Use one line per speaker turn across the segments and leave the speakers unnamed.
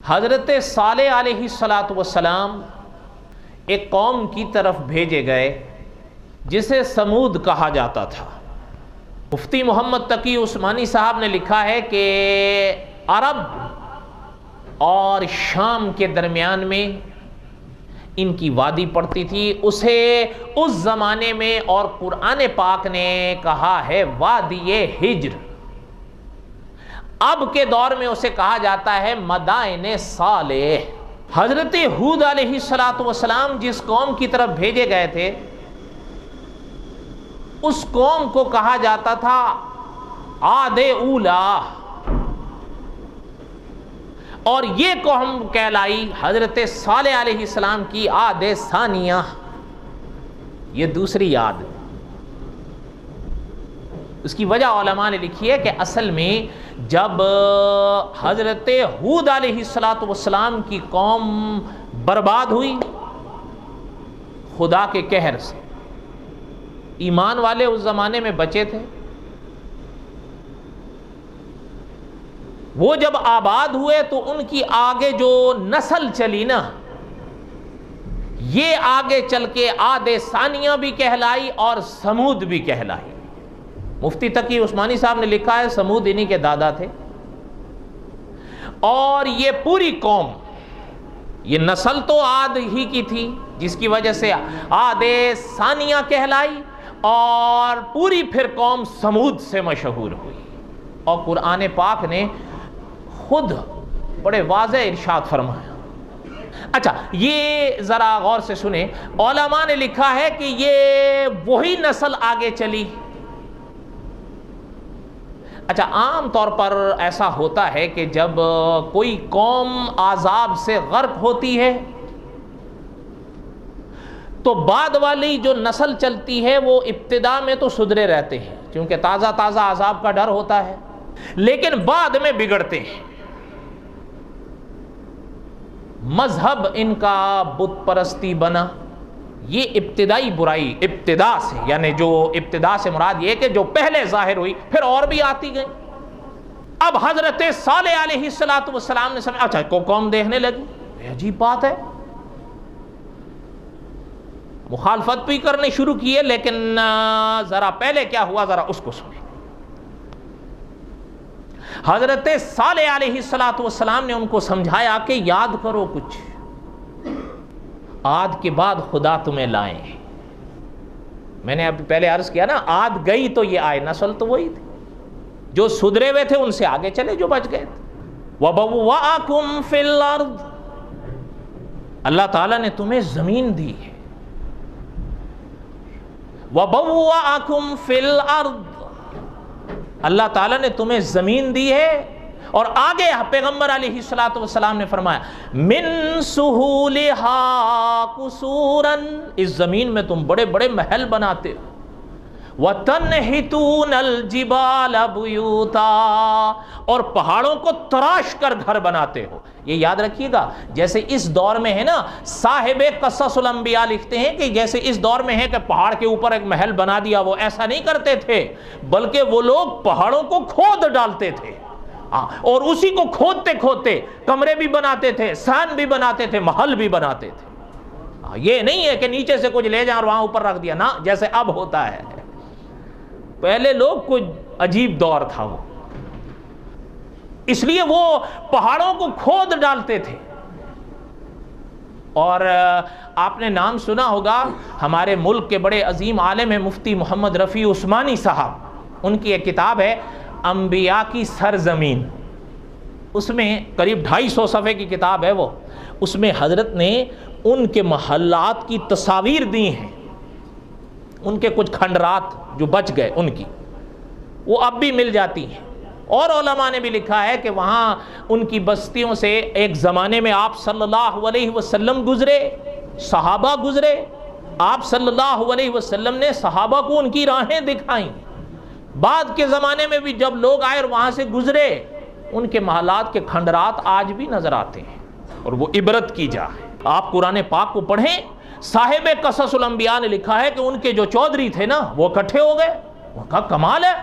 حضرت صالح علیہ الصلاۃ والسلام ایک قوم کی طرف بھیجے گئے جسے سمود کہا جاتا تھا۔ مفتی محمد تقی عثمانی صاحب نے لکھا ہے کہ عرب اور شام کے درمیان میں ان کی وادی پڑتی تھی، اسے اس زمانے میں اور قرآن پاک نے کہا ہے وادی ہجر، اب کے دور میں اسے کہا جاتا ہے مدائن صالح۔ حضرت ہود علیہ الصلاۃ والسلام جس قوم کی طرف بھیجے گئے تھے اس قوم کو کہا جاتا تھا عاد اولا، اور یہ قوم کہلائی حضرت صالح علیہ السلام کی عاد ثانیہ، یہ دوسری عاد۔ اس کی وجہ علماء نے لکھی ہے کہ اصل میں جب حضرت ہود علیہ الصلاۃ والسلام کی قوم برباد ہوئی خدا کے قہر سے، ایمان والے اس زمانے میں بچے تھے، وہ جب آباد ہوئے تو ان کی آگے جو نسل چلی نا، یہ آگے چل کے عاد ثانیہ بھی کہلائی اور سمود بھی کہلائی۔ مفتی تقی عثمانی صاحب نے لکھا ہے سمود انہی کے دادا تھے، اور یہ پوری قوم، یہ نسل تو عاد ہی کی تھی جس کی وجہ سے عاد ثانیہ کہلائی، اور پوری پھر قوم سمود سے مشہور ہوئی۔ اور قرآن پاک نے خود بڑے واضح ارشاد فرمایا۔ اچھا یہ ذرا غور سے سنیں، علماء نے لکھا ہے کہ یہ وہی نسل آگے چلی۔ اچھا عام طور پر ایسا ہوتا ہے کہ جب کوئی قوم عذاب سے غرق ہوتی ہے تو بعد والی جو نسل چلتی ہے وہ ابتدا میں تو سدھرے رہتے ہیں کیونکہ تازہ تازہ عذاب کا ڈر ہوتا ہے، لیکن بعد میں بگڑتے ہیں۔ مذہب ان کا بت پرستی بنا، یہ ابتدائی برائی ابتدا سے، یعنی جو ابتدا سے مراد یہ کہ جو پہلے ظاہر ہوئی پھر اور بھی آتی گئی۔ اب حضرت صالح علیہ الصلاۃ والسلام نے سمجھا اچھا کو قوم دیکھنے لگی، یہ عجیب بات ہے، مخالفت بھی کرنے شروع کیے، لیکن ذرا پہلے کیا ہوا ذرا اس کو سنیں۔ حضرت صالح علیہ الصلاۃ والسلام نے ان کو سمجھایا کہ یاد کرو کچھ، عاد کے بعد خدا تمہیں لائیں۔ میں نے اب پہلے عرض کیا نا عاد گئی تو یہ آئے، نسل تو وہی تھی، جو سدھرے ہوئے تھے ان سے آگے چلے جو بچ گئے تھے۔ وَبَوَّأَكُمْ فِي الْأَرْضِ، اللہ تعالیٰ نے تمہیں زمین دی ہے۔ وَبَوَّأَكُمْ فِي الْأَرْضِ، اللہ تعالیٰ نے تمہیں زمین دی ہے، اور آگے پیغمبر علیہ الصلوۃ والسلام نے فرمایا من سہولہا قصوراً، اس زمین میں تم بڑے بڑے محل بناتے ہو، وَتَنْحِتُونَ الْجِبَالَ بُيُوتًا، اور پہاڑوں کو تراش کر گھر بناتے ہو۔ یہ یاد رکھیے گا، جیسے اس دور میں ہے نا، صاحب قصص الانبیاء لکھتے ہیں کہ جیسے اس دور میں ہے کہ پہاڑ کے اوپر ایک محل بنا دیا، وہ ایسا نہیں کرتے تھے، بلکہ وہ لوگ پہاڑوں کو کھود ڈالتے تھے، اور اسی کو کھودتے کھودتے کمرے بھی بناتے تھے، سان بھی بناتے تھے، محل بھی بناتے تھے۔ یہ نہیں ہے کہ نیچے سے کچھ لے جائیں اور وہاں اوپر رکھ دیا، نا جیسے اب ہوتا ہے۔ پہلے لوگ کچھ عجیب دور تھا وہ، اس لیے وہ پہاڑوں کو کھود ڈالتے تھے۔ اور آپ نے نام سنا ہوگا ہمارے ملک کے بڑے عظیم عالم ہیں مفتی محمد رفیع عثمانی صاحب، ان کی ایک کتاب ہے انبیاء کی سرزمین، اس میں قریب 250 صفحے کی کتاب ہے وہ، اس میں حضرت نے ان کے محلات کی تصاویر دی ہیں، ان کے کچھ کھنڈرات جو بچ گئے ان کی، وہ اب بھی مل جاتی ہیں۔ اور علماء نے بھی لکھا ہے کہ وہاں ان کی بستیوں سے ایک زمانے میں آپ صلی اللہ علیہ وسلم گزرے، صحابہ گزرے، آپ صلی اللہ علیہ وسلم نے صحابہ کو ان کی راہیں دکھائیں، بعد کے زمانے میں بھی جب لوگ آئے اور وہاں سے گزرے ان کے محلات کے کھنڈرات آج بھی نظر آتے ہیں، اور وہ عبرت کی جا ہے۔ آپ قرآن پاک کو پڑھیں، صاحب قصص الانبیاء نے لکھا ہے کہ ان کے جو چودھری تھے نا وہ اکٹھے ہو گئے، ان کا کمال ہے،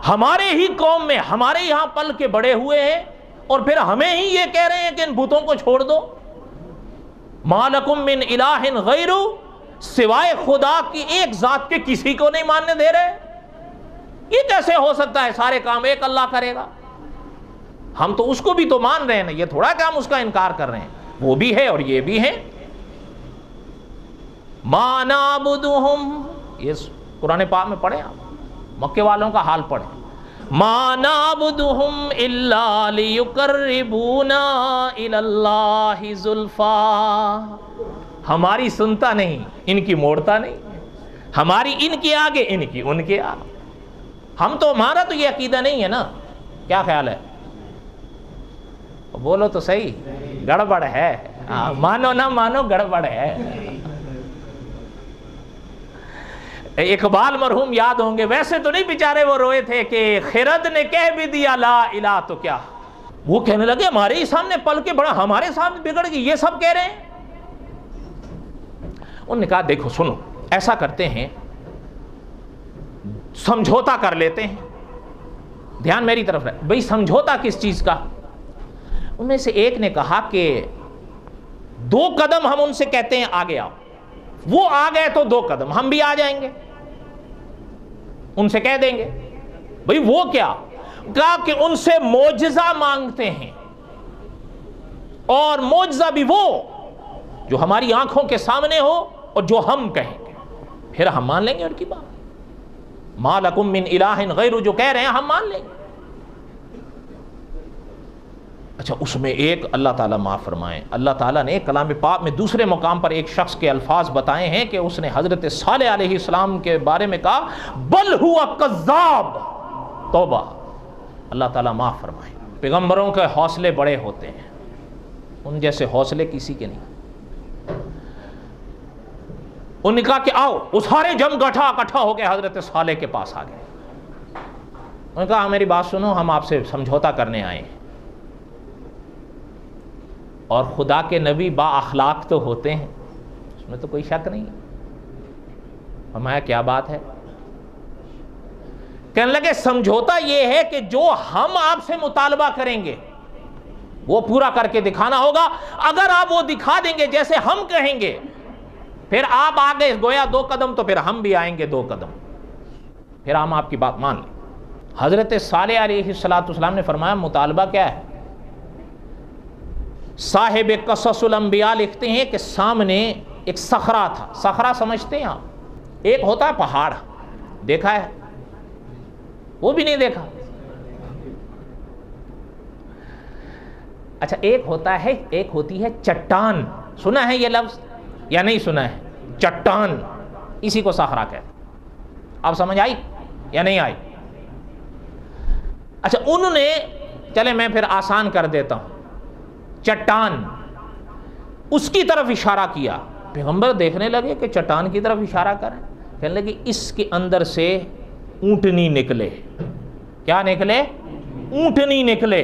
ہمارے ہی قوم میں ہمارے یہاں پل کے بڑے ہوئے ہیں اور پھر ہمیں ہی یہ کہہ رہے ہیں کہ ان بتوں کو چھوڑ دو. ما لکم من الہ غیر، سوائے خدا کی ایک ذات کے کسی کو نہیں ماننے دے رہے. یہ کیسے ہو سکتا ہے؟ سارے کام ایک اللہ کرے گا. ہم تو اس کو بھی تو مان رہے ہیں نا، یہ تھوڑا کہ ہم اس کا انکار کر رہے ہیں. وہ بھی ہے اور یہ بھی ہے. ما نعبدہم، یہ قرآن پاک میں پڑھیں آپ، مکے والوں کا حال پڑھیں. ما نعبدہم الا لیقربونا الی اللہ زلفیٰ. ہماری سنتا نہیں، ان کی موڑتا نہیں، ہماری ان کے آگے، ان کی ان کے آگے. ہم تو، ہمارا تو یہ عقیدہ نہیں ہے نا. کیا خیال ہے؟ بولو تو صحیح. گڑبڑ ہے. مانو نہ مانو، گڑبڑ ہے. اقبال مرحوم یاد ہوں گے، ویسے تو نہیں بیچارے وہ روئے تھے کہ خرد نے کہہ بھی دیا لا الہ تو کیا. وہ کہنے لگے ہمارے ہی سامنے پل کے بڑا، ہمارے سامنے بگڑ گئی، یہ سب کہہ رہے ہیں. انہوں نے کہا دیکھو سنو، ایسا کرتے ہیں، سمجھوتا کر لیتے ہیں. دھیان میری طرف رہے بھئی. سمجھوتا کس چیز کا؟ ان میں سے ایک نے کہا کہ 2 قدم ہم ان سے کہتے ہیں آگے آؤ. وہ آ گئے تو 2 قدم ہم بھی آ جائیں گے، ان سے کہہ دیں گے. بھئی وہ کیا؟ کہا کہ ان سے معجزہ مانگتے ہیں، اور معجزہ بھی وہ جو ہماری آنکھوں کے سامنے ہو اور جو ہم کہیں گے، پھر ہم مان لیں گے ان کی بات. ما لکم من الہ غیر جو کہہ رہے ہیں ہم مان لیں گے. اچھا، اس میں ایک، اللہ تعالیٰ معاف فرمائیں، اللہ تعالیٰ نے کلام پاک میں دوسرے مقام پر ایک شخص کے الفاظ بتائے ہیں کہ اس نے حضرت صالح علیہ السلام کے بارے میں کہا بل ہوا کذاب. توبہ. اللہ تعالیٰ معاف فرمائیں. پیغمبروں کے حوصلے بڑے ہوتے ہیں، ان جیسے حوصلے کسی کے نہیں. انہوں نے کہا کہ آؤ. وہ سارے جم اکٹھا ہو کے حضرت صالح کے پاس آ گئے. انہوں نے کہا میری بات سنو، ہم آپ سے سمجھوتا کرنے آئے ہیں. اور خدا کے نبی با اخلاق تو ہوتے ہیں، اس میں تو کوئی شک نہیں. فرمایا کیا بات ہے؟ کہنے لگے سمجھوتا یہ ہے کہ جو ہم آپ سے مطالبہ کریں گے وہ پورا کر کے دکھانا ہوگا. اگر آپ وہ دکھا دیں گے جیسے ہم کہیں گے، پھر آپ آگے گویا 2 قدم تو پھر ہم بھی آئیں گے 2 قدم، پھر ہم آپ کی بات مان لیں. حضرت صالح علیہ السلام نے فرمایا مطالبہ کیا ہے؟ صاحب قصص الانبیاء لکھتے ہیں کہ سامنے ایک صخرہ تھا. صخرہ سمجھتے ہیں آپ؟ ایک ہوتا ہے پہاڑ، دیکھا ہے؟ وہ بھی نہیں دیکھا. اچھا، ایک ہوتا ہے، ایک ہوتی ہے چٹان. سنا ہے یہ لفظ یا نہیں سنا ہے؟ چٹان، اسی کو صخرہ کہتے ہیں. آپ سمجھ آئی یا نہیں آئی؟ اچھا، انہوں نے، چلے میں پھر آسان کر دیتا ہوں، چٹان، اس کی طرف اشارہ کیا. پیغمبر دیکھنے لگے کہ چٹان کی طرف اشارہ کریں. کہنے لگے اس کے اندر سے اونٹنی نکلے. کیا نکلے؟ اونٹنی نکلے،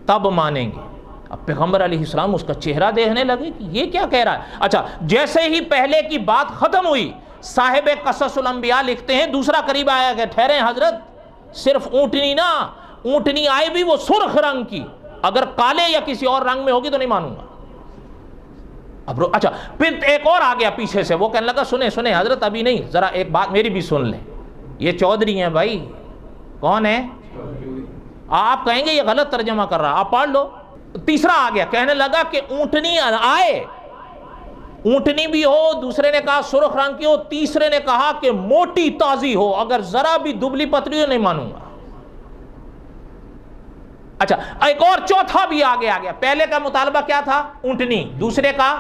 تب مانیں گے. اب پیغمبر علیہ السلام اس کا چہرہ دیکھنے لگے کہ یہ کیا کہہ رہا ہے. اچھا، جیسے ہی پہلے کی بات ختم ہوئی، صاحب قصص الانبیاء لکھتے ہیں دوسرا قریب آیا کہ ٹھہریں حضرت، صرف اونٹنی نہ، اونٹنی آئے بھی وہ سرخ رنگ کی، اگر کالے یا کسی اور رنگ میں ہوگی تو نہیں مانوں گا. اب اچھا، پھر ایک اور آ گیا پیچھے سے، وہ کہنے لگا سنیں حضرت، ابھی نہیں، ذرا ایک بات میری بھی سن لیں. یہ چودھری ہیں بھائی. کون ہے؟ آپ کہیں گے یہ غلط ترجمہ کر رہا، آپ پڑھ لو. تیسرا آ گیا، کہنے لگا کہ اونٹنی آئے، اونٹنی بھی ہو، دوسرے نے کہا سرخ رنگ کی ہو، تیسرے نے کہا کہ موٹی تازی ہو، اگر ذرا بھی دبلی پتلی ہو نہیں مانوں گا. اچھا، ایک اور چوتھا بھی آگے آ گیا. پہلے کا مطالبہ کیا تھا؟ اونٹنی، دوسرے کا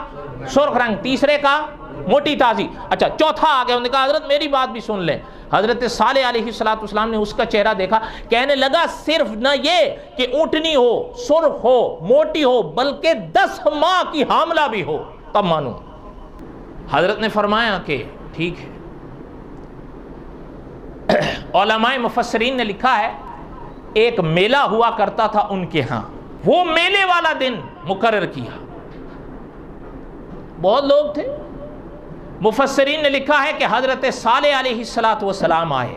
سرخ رنگ، تیسرے کا موٹی تازی. اچھا، چوتھا آ گیا. انہوں نے کہا حضرت میری بات بھی سن لیں. حضرت صالح علیہ السلام نے اس کا چہرہ دیکھا، کہنے لگا صرف نہ یہ کہ اونٹنی ہو، سرخ ہو، موٹی ہو، بلکہ 10 ماہ کی حاملہ بھی ہو تب مانوں. حضرت نے فرمایا کہ ٹھیک ہے. علماء مفسرین نے لکھا ہے ایک میلہ ہوا کرتا تھا ان کے ہاں، وہ میلے والا دن مقرر کیا. بہت لوگ تھے. مفسرین نے لکھا ہے کہ حضرت صالح علیہ السلام آئے.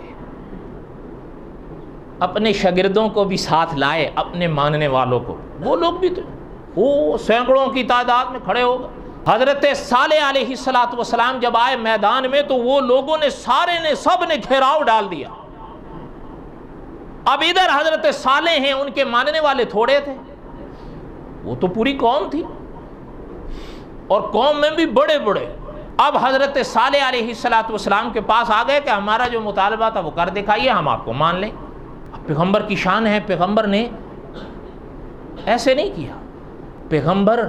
اپنے شاگردوں کو بھی ساتھ لائے، اپنے ماننے والوں کو، وہ لوگ بھی تھے، وہ سینکڑوں کی تعداد میں کھڑے ہو گئے۔ حضرت صالح علیہ السلام جب آئے میدان میں تو وہ لوگوں نے سب نے گھیراؤ ڈال دیا۔ اب ادھر حضرت صالح ہیں، ان کے ماننے والے تھوڑے تھے، وہ تو پوری قوم تھی، اور قوم میں بھی بڑے بڑے۔ اب حضرت صالح علیہ السلام کے پاس آ گئے کہ ہمارا جو مطالبہ تھا وہ کر دکھائیے، ہم آپ کو مان لیں۔ اب پیغمبر کی شان ہے، پیغمبر نے ایسے نہیں کیا۔ پیغمبر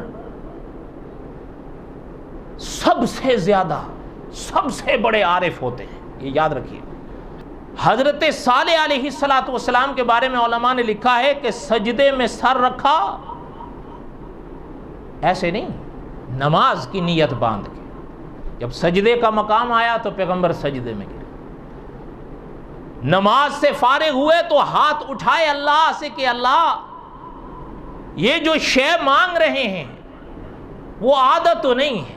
سب سے زیادہ، سب سے بڑے عارف ہوتے ہیں، یہ یاد رکھیے۔ حضرت صالح علیہ السلام کے بارے میں علماء نے لکھا ہے کہ سجدے میں سر رکھا، ایسے نہیں، نماز کی نیت باندھ کے۔ جب سجدے کا مقام آیا تو پیغمبر سجدے میں گرے، نماز سے فارغ ہوئے تو ہاتھ اٹھائے اللہ سے کہ اللہ یہ جو شے مانگ رہے ہیں وہ عادت تو نہیں ہے،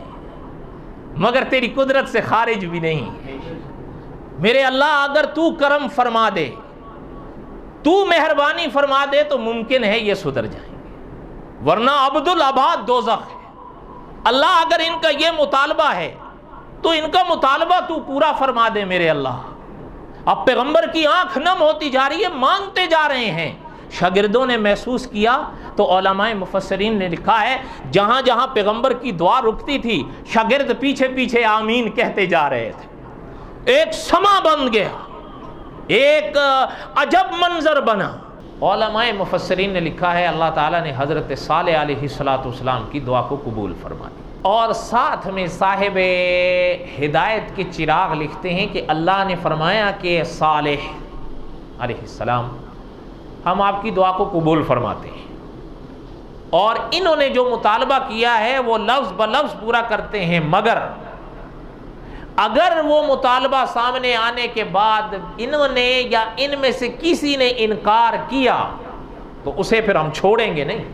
مگر تیری قدرت سے خارج بھی نہیں ہے۔ میرے اللہ اگر تو کرم فرما دے، تو مہربانی فرما دے تو ممکن ہے یہ سدھر جائیں گے، ورنہ عبد العباد دوزخ ہے۔ اللہ اگر ان کا یہ مطالبہ ہے تو ان کا مطالبہ تو پورا فرما دے میرے اللہ۔ اب پیغمبر کی آنکھ نم ہوتی جا رہی ہے، مانگتے جا رہے ہیں۔ شاگردوں نے محسوس کیا تو علماء مفسرین نے لکھا ہے جہاں جہاں پیغمبر کی دعا رکتی تھی شاگرد پیچھے پیچھے آمین کہتے جا رہے تھے۔ ایک سما بن گیا، ایک عجب منظر بنا۔ علماء مفسرین نے لکھا ہے اللہ تعالیٰ نے حضرت صالح علیہ السلام کی دعا کو قبول فرما لیا۔ اور ساتھ میں صاحب ہدایت کے چراغ لکھتے ہیں کہ اللہ نے فرمایا کہ صالح علیہ السلام ہم آپ کی دعا کو قبول فرماتے ہیں، اور انہوں نے جو مطالبہ کیا ہے وہ لفظ بلفظ پورا کرتے ہیں، مگر اگر وہ مطالبہ سامنے آنے کے بعد انہوں نے یا ان میں سے کسی نے انکار کیا تو اسے پھر ہم چھوڑیں گے نہیں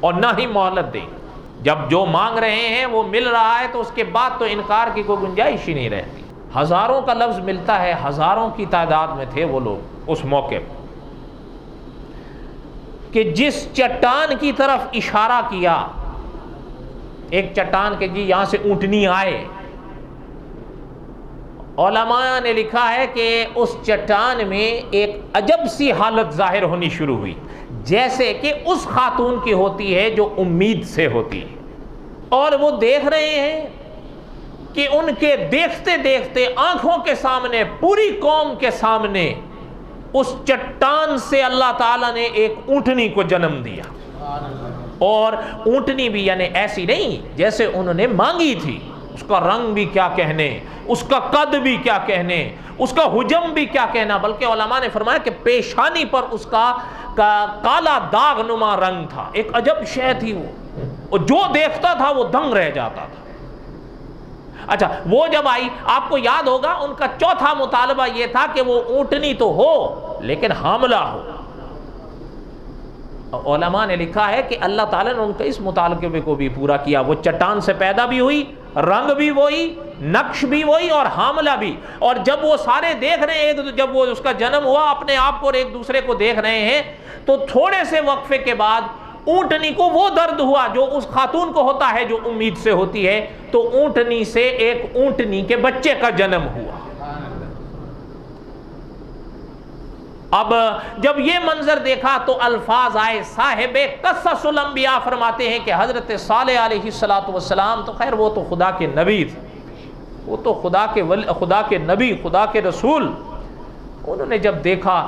اور نہ ہی مہلت دیں گے۔ جب جو مانگ رہے ہیں وہ مل رہا ہے تو اس کے بعد تو انکار کی کوئی گنجائش ہی نہیں رہتی۔ ہزاروں کا لفظ ملتا ہے، ہزاروں کی تعداد میں تھے وہ لوگ اس موقع پر، کہ جس چٹان کی طرف اشارہ کیا، ایک چٹان کے جی یہاں سے اونٹنی آئے، علماء نے لکھا ہے کہ اس چٹان میں ایک عجب سی حالت ظاہر ہونی شروع ہوئی، جیسے کہ اس خاتون کی ہوتی ہے جو امید سے ہوتی ہے، اور وہ دیکھ رہے ہیں کہ ان کے دیکھتے دیکھتے آنکھوں کے سامنے، پوری قوم کے سامنے، اس چٹان سے اللہ تعالیٰ نے ایک اونٹنی کو جنم دیا۔ اور اونٹنی بھی یعنی ایسی نہیں جیسے انہوں نے مانگی تھی، اس کا رنگ بھی کیا کہنے، اس کا قد بھی کیا کہنے، اس کا حجم بھی کیا کہنا، بلکہ علماء نے فرمایا کہ پیشانی پر اس کا کالا داغ نما رنگ تھا، ایک عجب شے تھی وہ، اور جو دیکھتا تھا وہ دنگ رہ جاتا تھا۔ اچھا، وہ جب آئی، آپ کو یاد ہوگا ان کا چوتھا مطالبہ یہ تھا کہ وہ اونٹنی تو ہو لیکن حاملہ ہو۔ علماء نے لکھا ہے کہ اللہ تعالیٰ نے ان کا اس مطالبے کو بھی پورا کیا، وہ چٹان سے پیدا بھی ہوئی، رنگ بھی وہی، نقش بھی وہی، اور حاملہ بھی۔ اور جب وہ سارے دیکھ رہے ہیں، جب وہ اس کا جنم ہوا اپنے آپ کو اور ایک دوسرے کو دیکھ رہے ہیں، تو تھوڑے سے وقفے کے بعد اونٹنی کو وہ درد ہوا جو اس خاتون کو ہوتا ہے جو امید سے ہوتی ہے، تو اونٹنی سے ایک اونٹنی کے بچے کا جنم ہوا۔ اب جب یہ منظر دیکھا تو الفاظ آئے، صاحب قصص الانبیاء فرماتے ہیں کہ حضرت صالح علیہ السلام تو خیر وہ تو خدا کے نبی تھے، وہ تو خدا کے نبی، خدا کے رسول، انہوں نے جب دیکھا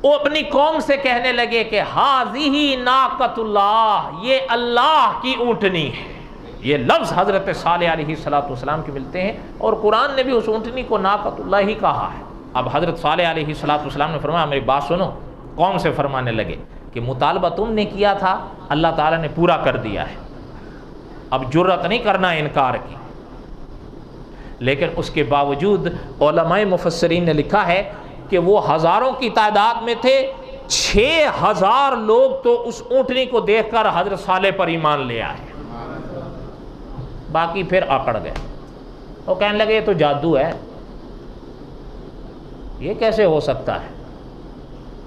وہ اپنی قوم سے کہنے لگے کہ ہاذہ ناقۃ اللہ، یہ اللہ کی اونٹنی ہے۔ یہ لفظ حضرت صالح علیہ السلام کے ملتے ہیں، اور قرآن نے بھی اس اونٹنی کو ناقۃ اللہ ہی کہا ہے۔ اب حضرت صالح علیہ السلام نے فرمایا میری بات سنو، قوم سے فرمانے لگے کہ مطالبہ تم نے کیا تھا اللہ تعالیٰ نے پورا کر دیا ہے، اب جرأت نہیں کرنا انکار کی۔ لیکن اس کے باوجود علماء مفسرین نے لکھا ہے کہ وہ ہزاروں کی تعداد میں تھے، 6000 لوگ تو اس اونٹنی کو دیکھ کر حضرت صالح پر ایمان لے آئے، باقی پھر اکڑ گئے، وہ کہنے لگے یہ تو جادو ہے، یہ کیسے ہو سکتا ہے؟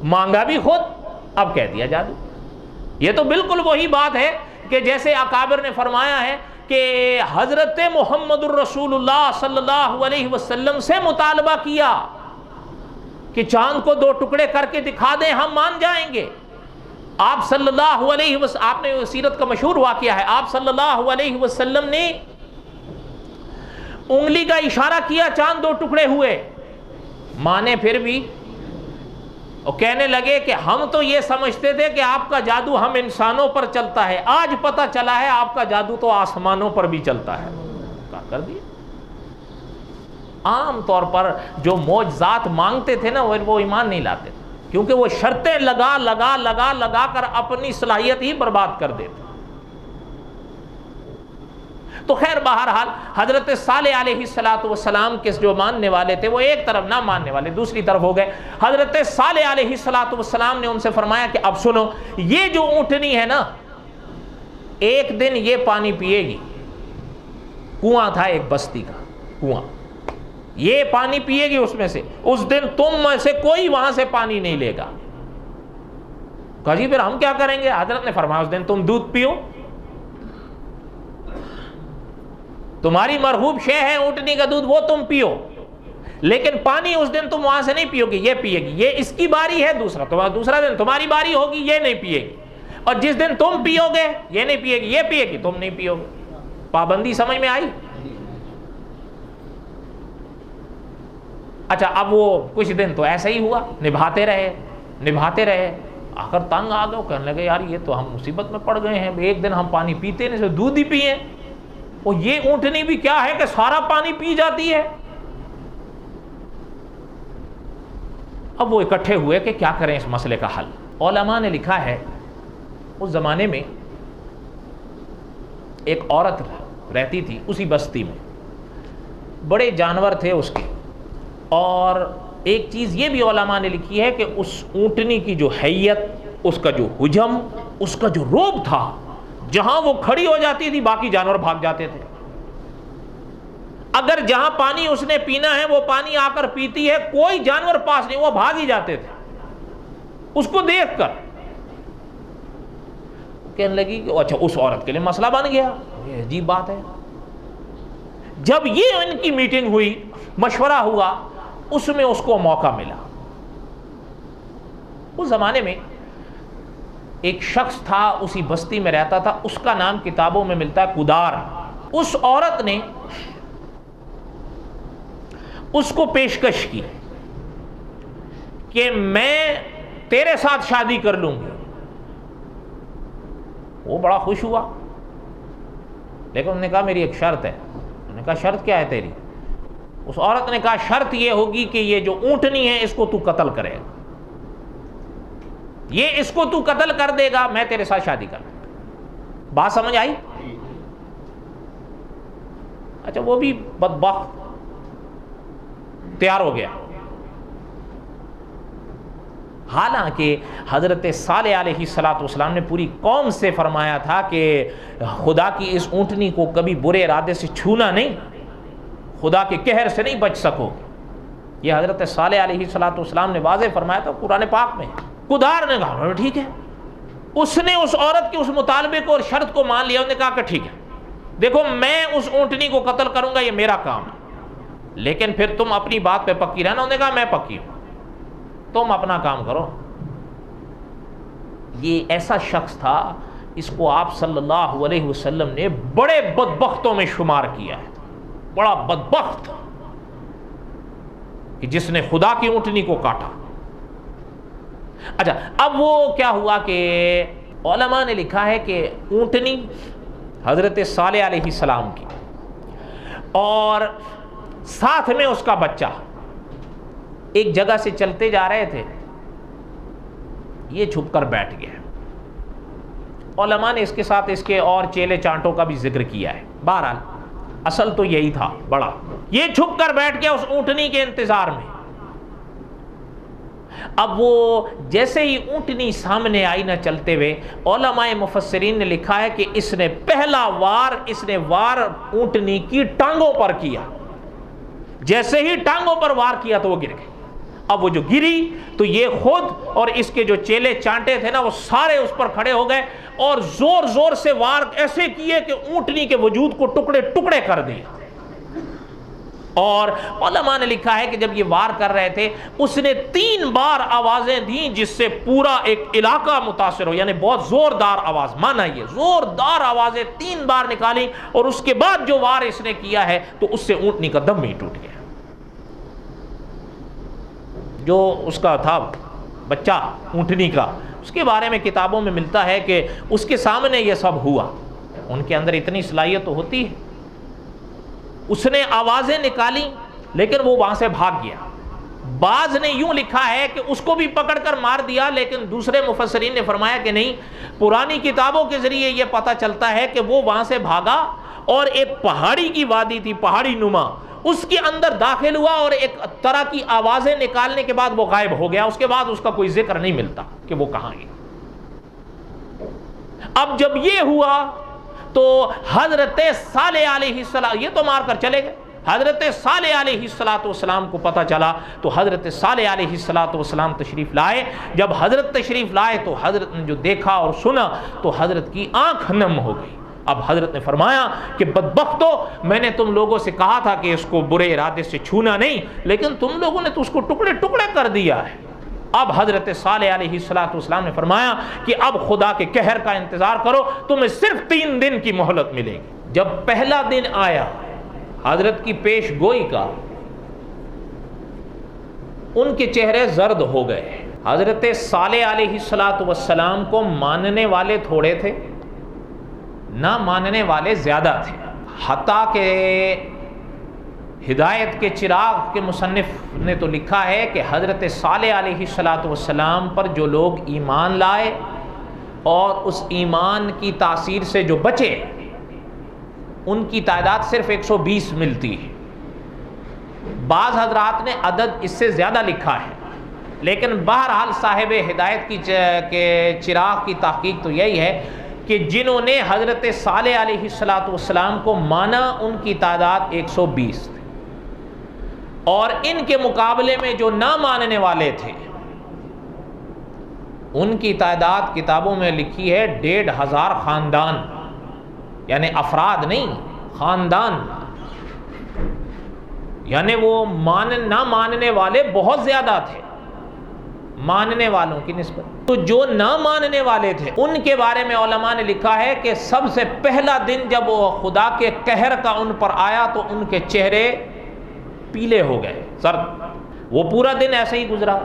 مانگا بھی خود، اب کہہ دیا جادو۔ یہ تو بالکل وہی بات ہے کہ جیسے اکابر نے فرمایا ہے کہ حضرت محمد الرسول اللہ صلی اللہ علیہ وسلم سے مطالبہ کیا کہ چاند کو 2 ٹکڑے کر کے دکھا دیں، ہم مان جائیں گے۔ آپ صلی اللہ علیہ وسلم، آپ نے سیرت کا مشہور واقعہ ہے، آپ صلی اللہ علیہ وسلم نے انگلی کا اشارہ کیا، چاند 2 ٹکڑے ہوئے، مانے پھر بھی، اور کہنے لگے کہ ہم تو یہ سمجھتے تھے کہ آپ کا جادو ہم انسانوں پر چلتا ہے، آج پتہ چلا ہے آپ کا جادو تو آسمانوں پر بھی چلتا ہے۔ کیا کر دیا؟ عام طور پر جو معجزات مانگتے تھے نا وہ ایمان نہیں لاتے تھے، کیونکہ وہ شرطیں لگا کر اپنی صلاحیت ہی برباد کر دیتے۔ تو خیر بہرحال حضرت صالح علیہ السلام کے جو ماننے والے تھے وہ ایک طرف نہ ماننے والے دوسری طرف ہو گئے۔ حضرت صالح علیہ السلام نے ان سے فرمایا کہ اب سنو، یہ جو اونٹنی ہے نا، ایک دن یہ پانی پیے گی۔ کنواں تھا ایک بستی کا کنواں، یہ پانی پیے گی اس میں سے، اس دن تم میں سے کوئی وہاں سے پانی نہیں لے گا۔ کہا جی پھر ہم کیا کریں گے؟ حضرت نے فرمایا اس دن تم دودھ پیو، تمہاری مرغوب شے ہے اونٹنی کا دودھ، وہ تم پیو، لیکن پانی اس دن تم وہاں سے نہیں پیو گے، یہ پیے گی، یہ اس کی باری ہے، دوسرا دن تمہاری باری ہوگی، یہ نہیں پیے گی، اور جس دن تم پیو گے یہ نہیں پیے گی، یہ پیے گی، تم نہیں پیو گے۔ پابندی سمجھ میں آئی؟ اچھا اب وہ کچھ دن تو ایسا ہی ہوا، نبھاتے رہے، آخر تنگ آ گئے، کہنے لگے یار یہ تو ہم مصیبت میں پڑ گئے ہیں، ایک دن ہم پانی پیتے نہیں، دودھ ہی پیئے، اور یہ اونٹنی بھی کیا ہے کہ سارا پانی پی جاتی ہے۔ اب وہ اکٹھے ہوئے کہ کیا کریں اس مسئلے کا حل۔ علماء نے لکھا ہے اس زمانے میں ایک عورت رہتی تھی اسی بستی میں، بڑے جانور تھے اس کے، اور ایک چیز یہ بھی علماء نے لکھی ہے کہ اس اونٹنی کی جو حیت، اس کا جو حجم، اس کا جو روب تھا، جہاں وہ کھڑی ہو جاتی تھی باقی جانور بھاگ جاتے تھے۔ اگر جہاں پانی اس نے پینا ہے وہ پانی آ کر پیتی ہے، کوئی جانور پاس نہیں، وہ بھاگ ہی جاتے تھے اس کو دیکھ کر۔ کہنے لگی کہ اچھا اس عورت کے لیے مسئلہ بن گیا، یہ عجیب بات ہے۔ جب یہ ان کی میٹنگ ہوئی، مشورہ ہوا، اس میں اس کو موقع ملا۔ اس زمانے میں ایک شخص تھا، اسی بستی میں رہتا تھا، اس کا نام کتابوں میں ملتا ہے کدار۔ اس عورت نے اس کو پیشکش کی کہ میں تیرے ساتھ شادی کر لوں گی۔ وہ بڑا خوش ہوا، لیکن انہوں نے کہا میری ایک شرط ہے۔ انہوں نے کہا شرط کیا ہے تیری؟ اس عورت نے کہا شرط یہ ہوگی کہ یہ جو اونٹنی ہے اس کو تو قتل کرے گا، یہ اس کو تو قتل کر دے گا، میں تیرے ساتھ شادی کر لوں گا۔ بات سمجھ آئی؟ اچھا وہ بھی بدبخت تیار ہو گیا، حالانکہ حضرت صالح علیہ السلام نے پوری قوم سے فرمایا تھا کہ خدا کی اس اونٹنی کو کبھی برے ارادے سے چھونا نہیں، خدا کے قہر سے نہیں بچ سکو۔ یہ حضرت صالح علیہ السلام نے واضح فرمایا تھا قرآن پاک میں۔ کدار نے کہا ٹھیک ہے، اس نے اس عورت کے اس مطالبے کو اور شرط کو مان لیا۔ انہوں نے کہا کہ ٹھیک ہے، دیکھو میں اس اونٹنی کو قتل کروں گا، یہ میرا کام ہے، لیکن پھر تم اپنی بات پہ پکی رہنا۔ انہوں نے کہا میں پکی ہوں، تم اپنا کام کرو۔ یہ ایسا شخص تھا، اس کو آپ صلی اللہ علیہ وسلم نے بڑے بدبختوں میں شمار کیا ہے، بڑا بدبخت کہ جس نے خدا کی اونٹنی کو کاٹا۔ اچھا اب وہ کیا ہوا کہ علماء نے لکھا ہے کہ اونٹنی حضرت صالح علیہ السلام کی اور ساتھ میں اس کا بچہ ایک جگہ سے چلتے جا رہے تھے، یہ چھپ کر بیٹھ گیا۔ علماء نے اس کے ساتھ اس کے اور چیلے چانٹوں کا بھی ذکر کیا ہے، بہرحال اصل تو یہی تھا بڑا۔ یہ چھپ کر بیٹھ گیا اس اونٹنی کے انتظار میں۔ اب وہ جیسے ہی اونٹنی سامنے آئی نہ چلتے ہوئے، علماء مفسرین نے لکھا ہے کہ اس نے پہلا وار اونٹنی کی ٹانگوں پر کیا۔ جیسے ہی ٹانگوں پر وار کیا تو وہ گر گئی۔ اب وہ جو گری تو یہ خود اور اس کے جو چیلے چانٹے تھے نا وہ سارے اس پر کھڑے ہو گئے اور زور زور سے وار ایسے کیے کہ اونٹنی کے وجود کو ٹکڑے ٹکڑے کر دیے. اور علماء نے لکھا ہے کہ جب یہ وار کر رہے تھے اس نے 3 بار آوازیں دیں جس سے پورا ایک علاقہ متاثر ہو، یعنی بہت زوردار آواز. مانا یہ زوردار آوازیں 3 بار نکالی اور اس کے بعد جو وار اس نے کیا ہے تو اس سے اونٹنی کا دم ہی ٹوٹ گیا. جو اس کا تھا بچہ اونٹنی کا، اس کے بارے میں کتابوں میں ملتا ہے کہ اس کے سامنے یہ سب ہوا. ان کے اندر اتنی صلاحیت تو ہوتی ہے. اس نے آوازیں نکالی لیکن وہ وہاں سے بھاگ گیا. بعض نے یوں لکھا ہے کہ اس کو بھی پکڑ کر مار دیا، لیکن دوسرے مفسرین نے فرمایا کہ نہیں، پرانی کتابوں کے ذریعے یہ پتہ چلتا ہے کہ وہ وہاں سے بھاگا اور ایک پہاڑی کی وادی تھی، پہاڑی نما، اس کے اندر داخل ہوا اور ایک طرح کی آوازیں نکالنے کے بعد وہ غائب ہو گیا. اس کے بعد اس کا کوئی ذکر نہیں ملتا کہ وہ کہاں گیا. اب جب یہ ہوا تو حضرت صالح علیہ السلام، یہ تو مار کر چلے گئے، حضرت صالح علیہ السلام کو پتہ چلا تو حضرت صالح علیہ السلام تشریف لائے. جب حضرت تشریف لائے تو حضرت نے جو دیکھا اور سنا تو حضرت کی آنکھ نم ہو گئی. اب حضرت نے فرمایا کہ بدبختو، میں نے تم لوگوں سے کہا تھا کہ اس کو برے ارادے سے چھونا نہیں، لیکن تم لوگوں نے تو اس کو ٹکڑے ٹکڑے کر دیا ہے. اب حضرت صالح علیہ السلام نے فرمایا کہ اب خدا کے قہر کا انتظار کرو، تمہیں صرف 3 دن کی مہلت ملے گی. جب پہلا دن آیا حضرت کی پیش گوئی کا، ان کے چہرے زرد ہو گئے. حضرت صالح علیہ السلام کو ماننے والے تھوڑے تھے، نہ ماننے والے زیادہ تھے. حتیٰ کہ ہدایت کے چراغ کے مصنف نے تو لکھا ہے کہ حضرت صالح علیہ السلام پر جو لوگ ایمان لائے اور اس ایمان کی تاثیر سے جو بچے، ان کی تعداد صرف 120 ملتی ہے. بعض حضرات نے عدد اس سے زیادہ لکھا ہے، لیکن بہرحال صاحب ہدایت کے چراغ کی تحقیق تو یہی ہے کہ جنہوں نے حضرت صالح علیہ السلام کو مانا ان کی تعداد 120 تھی، اور ان کے مقابلے میں جو نہ ماننے والے تھے ان کی تعداد کتابوں میں لکھی ہے 1500 خاندان، یعنی افراد نہیں، خاندان. یعنی وہ نہ ماننے والے بہت زیادہ تھے ماننے والوں کی نسبت. تو جو نہ ماننے والے تھے ان کے بارے میں علماء نے لکھا ہے کہ سب سے پہلا دن جب وہ خدا کے قہر کا ان پر آیا تو ان کے چہرے پیلے ہو گئے، سرد. وہ پورا دن ایسے ہی گزرا.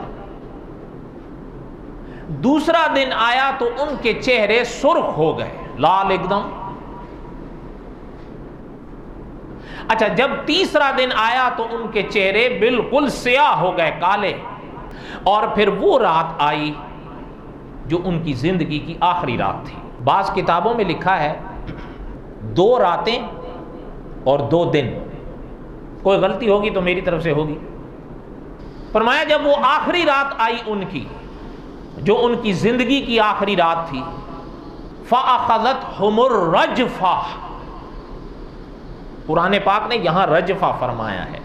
دوسرا دن آیا تو ان کے چہرے سرخ ہو گئے، لال ایک دم. اچھا، جب تیسرا دن آیا تو ان کے چہرے بالکل سیاہ ہو گئے، کالے. اور پھر وہ رات آئی جو ان کی زندگی کی آخری رات تھی. بعض کتابوں میں لکھا ہے 2 راتیں اور 2 دن. کوئی غلطی ہوگی تو میری طرف سے ہوگی. فرمایا جب وہ آخری رات آئی ان کی، جو ان کی زندگی کی آخری رات تھی، فَأَخَذَتْهُمُ الرَّجْفَةُ. قرآن پاک نے یہاں رجفہ فرمایا ہے.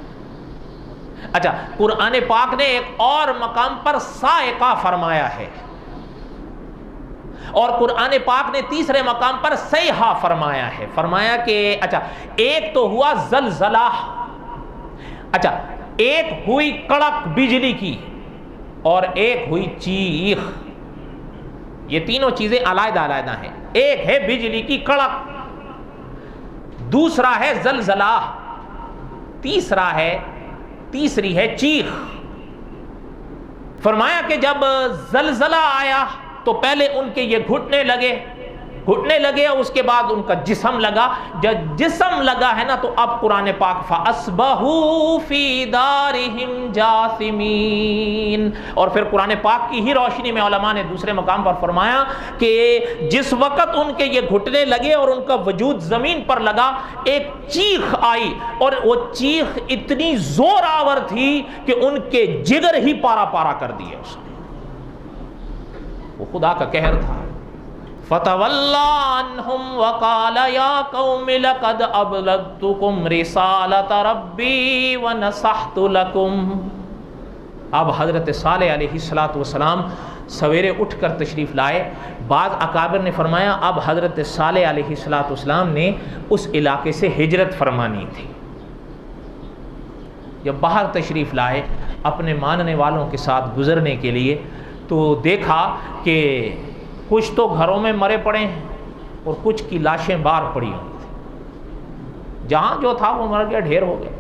اچھا، قرآن پاک نے ایک اور مقام پر صاعقہ فرمایا ہے، اور قرآن پاک نے تیسرے مقام پر صیحہ فرمایا ہے. فرمایا کہ اچھا، ایک تو ہوا زلزلہ، اچھا ایک ہوئی کڑک بجلی کی، اور ایک ہوئی چیخ. یہ تینوں چیزیں علیحدہ علیحدہ ہیں. ایک ہے بجلی کی کڑک، دوسرا ہے زلزلہ، تیسری ہے چیخ. فرمایا کہ جب زلزلہ آیا تو پہلے ان کے یہ گھٹنے لگے اور اس کے بعد ان کا جسم لگا. جب جسم لگا ہے نا تو اب قرآن پاک فَأَصْبَحُوا فِي دَارِهِمْ جَاثِمِينَ. اور پھر قرآن پاک کی ہی روشنی میں علماء نے دوسرے مقام پر فرمایا کہ جس وقت ان کے یہ گھٹنے لگے اور ان کا وجود زمین پر لگا، ایک چیخ آئی، اور وہ چیخ اتنی زور آور تھی کہ ان کے جگر ہی پارا پارا کر دیے اس نے. وہ خدا کا قہر تھا. فَتَوَلَّى عَنْهُمْ وَقَالَ يَا قَوْمِ لَقَدْ أَبْلَغْتُكُمْ رِسَالَةَ رَبِّي وَنَصَحْتُ لَكُمْ. اب حضرت صالح علیہ السلام سویرے اٹھ کر تشریف لائے. بعض اکابر نے فرمایا اب حضرت صالح علیہ السلام نے اس علاقے سے ہجرت فرمانی تھی. جب باہر تشریف لائے اپنے ماننے والوں کے ساتھ گزرنے کے لیے تو دیکھا کہ کچھ تو گھروں میں مرے پڑے ہیں اور کچھ کی لاشیں باہر پڑی ہوئی تھیں. جہاں جو تھا وہ مر گیا, ڈھیر ہو گیا.